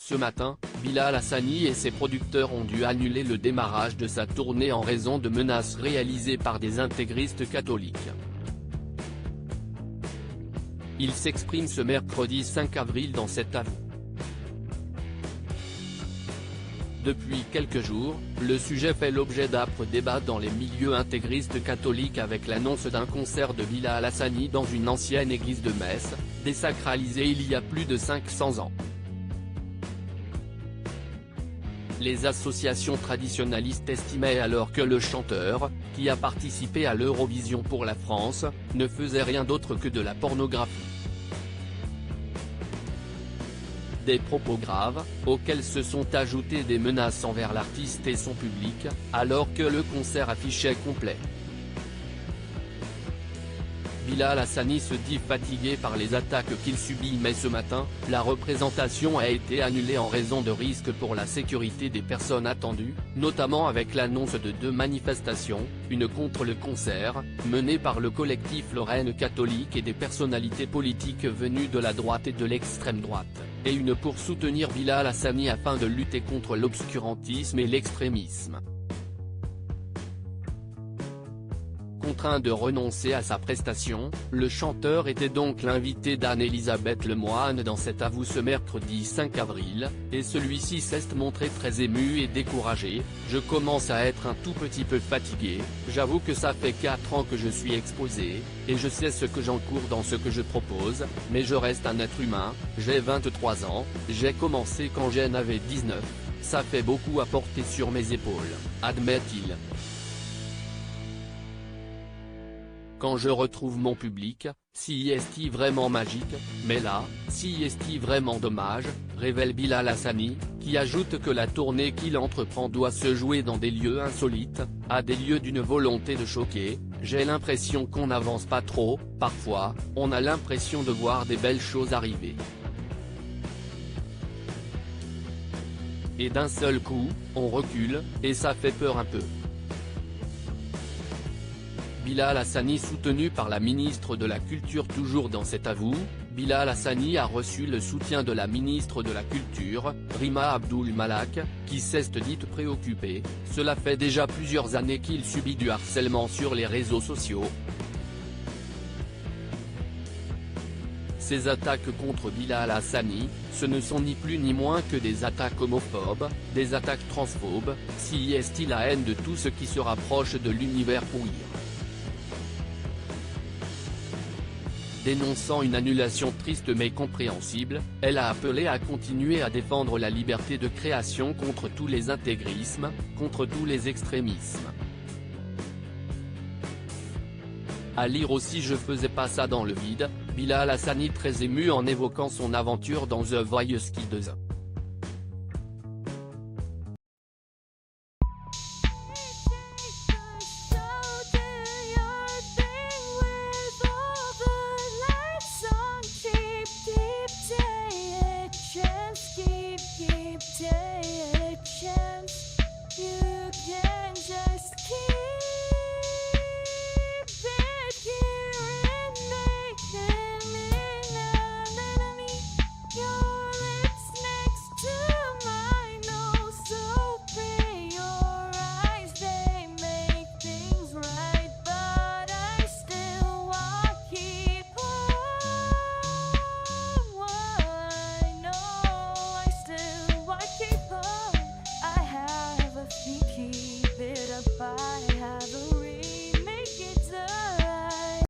Ce matin, Bilal Hassani et ses producteurs ont dû annuler le démarrage de sa tournée en raison de menaces réalisées par des intégristes catholiques. Il s'exprime ce mercredi 5 avril dans cet avou. Depuis quelques jours, le sujet fait l'objet d'âpres débats dans les milieux intégristes catholiques avec l'annonce d'un concert de Bilal Hassani dans une ancienne église de Metz, désacralisée il y a plus de 500 ans. Les associations traditionnalistes estimaient alors que le chanteur, qui a participé à l'Eurovision pour la France, ne faisait rien d'autre que de la pornographie. Des propos graves, auxquels se sont ajoutées des menaces envers l'artiste et son public, alors que le concert affichait complet. Bilal Hassani se dit fatigué par les attaques qu'il subit mais ce matin, la représentation a été annulée en raison de risques pour la sécurité des personnes attendues, notamment avec l'annonce de 2 manifestations, une contre le concert, menée par le collectif Lorraine catholique et des personnalités politiques venues de la droite et de l'extrême droite, et une pour soutenir Bilal Hassani afin de lutter contre l'obscurantisme et l'extrémisme. Contraint de renoncer à sa prestation, le chanteur était donc l'invité d'Anne-Elisabeth Lemoine dans cet avou ce mercredi 5 avril, et celui-ci s'est montré très ému et découragé. « Je commence à être un tout petit peu fatigué, j'avoue que ça fait 4 ans que je suis exposé, et je sais ce que j'encours dans ce que je propose, mais je reste un être humain, j'ai 23 ans, j'ai commencé quand j'en avais 19, ça fait beaucoup à porter sur mes épaules, admet-il. Quand je retrouve mon public, si est-il vraiment magique, mais là, si est-il vraiment dommage, révèle Bilal Hassani, qui ajoute que la tournée qu'il entreprend doit se jouer dans des lieux insolites, à des lieux d'une volonté de choquer. J'ai l'impression qu'on n'avance pas trop, parfois, on a l'impression de voir des belles choses arriver. Et d'un seul coup, on recule, et ça fait peur un peu. Bilal Hassani soutenu par la ministre de la Culture. Toujours dans cet avou, Bilal Hassani a reçu le soutien de la ministre de la Culture, Rima Abdul Malak, qui s'est dite préoccupée. Cela fait déjà plusieurs années qu'il subit du harcèlement sur les réseaux sociaux. Ces attaques contre Bilal Hassani, ce ne sont ni plus ni moins que des attaques homophobes, des attaques transphobes, si est-il la haine de tout ce qui se rapproche de l'univers queer. Dénonçant une annulation triste mais compréhensible, elle a appelé à continuer à défendre la liberté de création contre tous les intégrismes, contre tous les extrémismes. À lire aussi Je faisais pas ça dans le vide, Bilal Hassani très ému en évoquant son aventure dans The Voice Kids. Keep it up, I have a